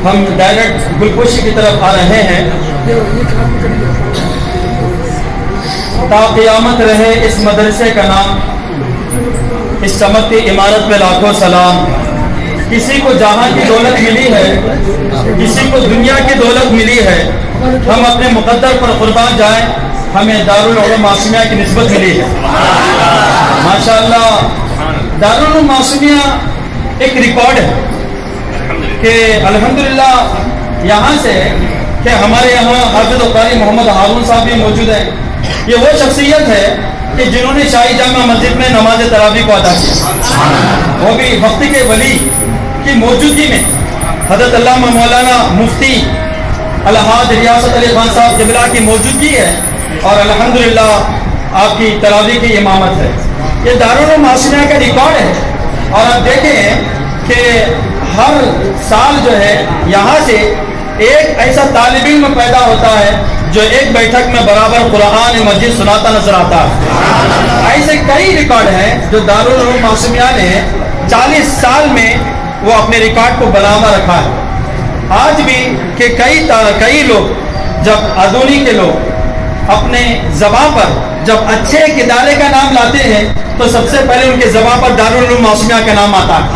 ہم ڈائریکٹ گلپوشی کی طرف آ رہے ہیں. تا قیامت رہے اس مدرسے کا نام, اس چمکتی عمارت پہ لاکھوں سلام. کسی کو جہاں کی دولت ملی ہے, کسی کو دنیا کی دولت ملی ہے, ہم اپنے مقدر پر قربان جائیں, ہمیں دارالعلوم معصومیہ کی نسبت ملی ہے. ماشاءاللہ دارالعلوم معصومیہ ایک ریکارڈ ہے کہ الحمدللہ یہاں سے کہ ہمارے یہاں حافظ و قاری محمد ہارون صاحب بھی موجود ہیں. یہ وہ شخصیت ہے کہ جنہوں نے شاہی جامع مسجد میں نماز تراویح کو ادا کیا, وہ بھی وقت کے ولی کی موجودگی میں. حضرت علامہ مولانا مفتی الحاج ریاست علی خان صاحب قبلہ کی موجودگی ہے, اور الحمدللہ آپ کی تراویح کی امامت ہے. یہ دارالعلوم معصومیہ کا ریکارڈ ہے. اور آپ دیکھیں کہ ہر سال جو ہے یہاں سے ایک ایسا طالب علم پیدا ہوتا ہے جو ایک بیٹھک میں برابر قرآن مجید سناتا نظر آتا ہے. ایسے کئی ریکارڈ ہیں جو دارالعلوم معصومیہ نے 40 سال میں وہ اپنے ریکارڈ کو برابر رکھا ہے. آج بھی کہ کئی لوگ جب ادونی کے لوگ اپنے زبان پر جب اچھے ایک ادارے کا نام لاتے ہیں تو سب سے پہلے ان کے زبان پر دارالعلوم معصومیہ کا نام آتا ہے.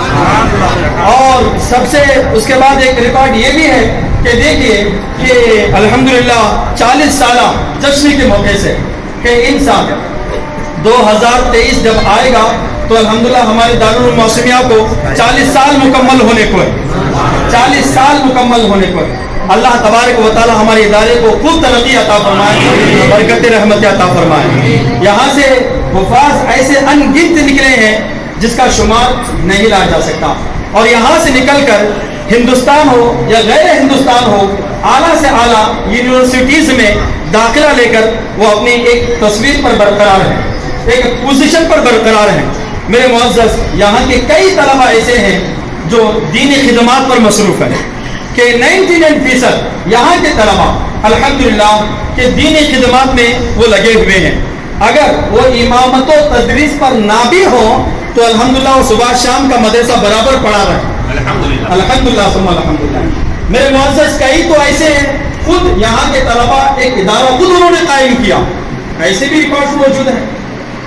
اور سب سے اس کے بعد ایک ریکارڈ یہ بھی ہے کہ دیکھیے کہ الحمدللہ 40 سالہ جشن کے موقع سے کہ ان سال 2023 جب آئے گا تو الحمدللہ ہمارے دارالعلوم معصومیہ کو 40 سال مکمل ہونے کو ہے. 40 سال مکمل ہونے کو ہے. اللہ تبارک و تعالی ہمارے ادارے کو خوب ترقی عطا فرمائے, برکت رحمت عطا فرمائے. یہاں سے حفاظ ایسے ان گنت نکلے ہیں جس کا شمار نہیں لایا جا سکتا. اور یہاں سے نکل کر ہندوستان ہو یا غیر ہندوستان ہو, اعلیٰ سے اعلیٰ یونیورسٹیز میں داخلہ لے کر وہ اپنی ایک تصویر پر برقرار ہیں, ایک پوزیشن پر برقرار ہیں. میرے معزز یہاں کے کئی طلبہ ایسے ہیں جو دینی خدمات پر مصروف ہیں کہ 99% یہاں کے طلبہ الحمدللہ کہ دینی خدمات میں وہ لگے ہوئے ہیں. اگر وہ امامت و تدریس پر نہ بھی ہوں تو الحمدللہ وہ صبح شام کا مدرسہ برابر پڑھا رہے ہیں. الحمدللہ ثم الحمدللہ. میرے معزز کئی تو ایسے ہیں خود یہاں کے طلبہ ایک ادارہ خود انہوں نے قائم کیا, ایسے بھی ریکارڈ موجود ہیں.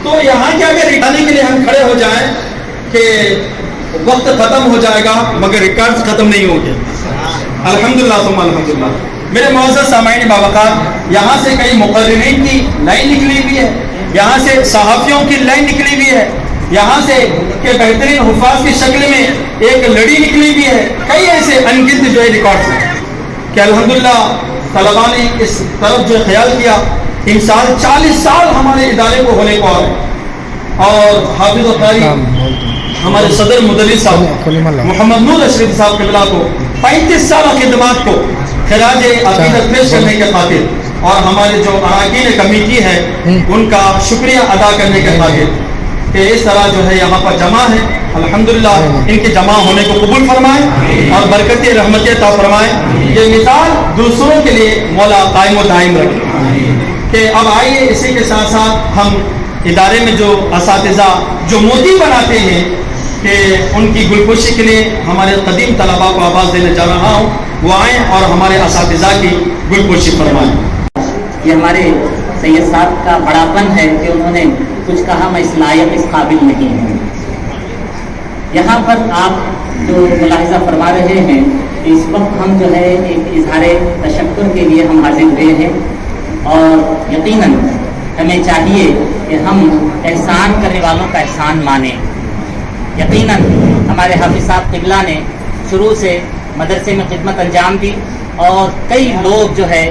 تو یہاں کے اگر ریکارڈنگ کے لیے ہم کھڑے ہو جائیں کہ وقت ختم ہو جائے گا مگر ریکارڈ ختم نہیں ہوں گے. الحمدللہ ثم الحمدللہ. میرے معزز سامعین باوقار, یہاں سے کئی مقررین کی لائن نکلی ہوئی ہے, یہاں سے صحافیوں کی لائن نکلی ہوئی ہے, یہاں سے کہ بہترین حفاظ کی شکل میں ایک لڑی نکلی ہوئی ہے. کئی ایسے انگنت جو ہے ریکارڈ ہیں کہ الحمدللہ طلباء نے اس طرف جو خیال کیا. ان سال 40 سال ہمارے ادارے کو ہونے کو آ رہے ہیں. اور حافظ و قاری ہمارے صدر مدرس صاحب محمد نور اشرف صاحب قبلہ کو 35 سالہ خدمات کو خراج عقیدت پیش کرنے کے خاطر اور ہمارے جو اراکین کمیٹی ہے ان کا شکریہ ادا کرنے کے خاطر کہ اس طرح جو ہے یہاں پر جمع ہے. الحمدللہ ان کے جمع ہونے کو قبول فرمائے اور برکت رحمت عطا فرمائے. یہ مثال دوسروں کے لیے مولا قائم و دائم رکھے. کہ اب آئیے اسی کے ساتھ ساتھ ہم ادارے میں جو اساتذہ جو موتی بناتے ہیں کہ ان کی گلپوشی کے لیے ہمارے قدیم طلباء کو آواز دینے جا رہا ہوں, وہ آئیں اور ہمارے اساتذہ کی گلپوشی فرمائیں. یہ ہمارے سید صاحب کا بڑاپن ہے کہ انہوں نے کچھ کہا میں اس لائق اس قابل نہیں ہوں. یہاں پر آپ جو ملاحظہ فرما رہے ہیں اس وقت ہم جو ہے ایک اظہار تشکر کے لیے ہم حاضر ہوئے ہیں, اور یقیناً ہمیں چاہیے کہ ہم احسان کرنے والوں کا احسان مانیں. یقیناً ہمارے حافظ صاحب قبلہ نے شروع سے مدرسے میں خدمت انجام دی اور کئی لوگ جو ہے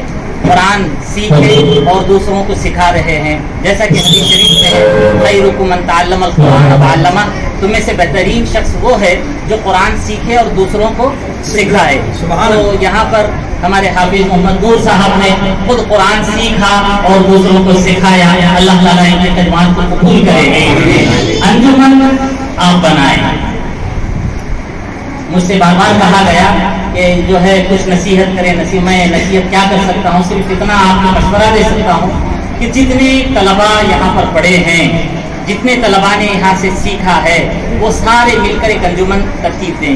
قرآن سیکھے اور دوسروں کو سکھا رہے ہیں. جیسا کہ حدیث شریف میں ہے خیرکم من تعلم القرآن وعلمہ, تم میں سے بہترین شخص وہ ہے جو قرآن سیکھے اور دوسروں کو سکھائے. تو یہاں پر ہمارے حافظ محمد نور صاحب نے خود قرآن سیکھا اور دوسروں کو سکھایا. اللہ تعالیٰ ان کے خدمات کو قبول کرے. انجمن آپ بنائیں. مجھ سے بار بار کہا گیا کہ جو ہے کچھ نصیحت کریں. میں نصیحت کیا کر سکتا ہوں, صرف اتنا آپ کو مشورہ دے سکتا ہوں کہ جتنے طلباء یہاں پر پڑھے ہیں, جتنے طلباء نے یہاں سے سیکھا ہے, وہ سارے مل کر ایک انجمن ترتیب دیں.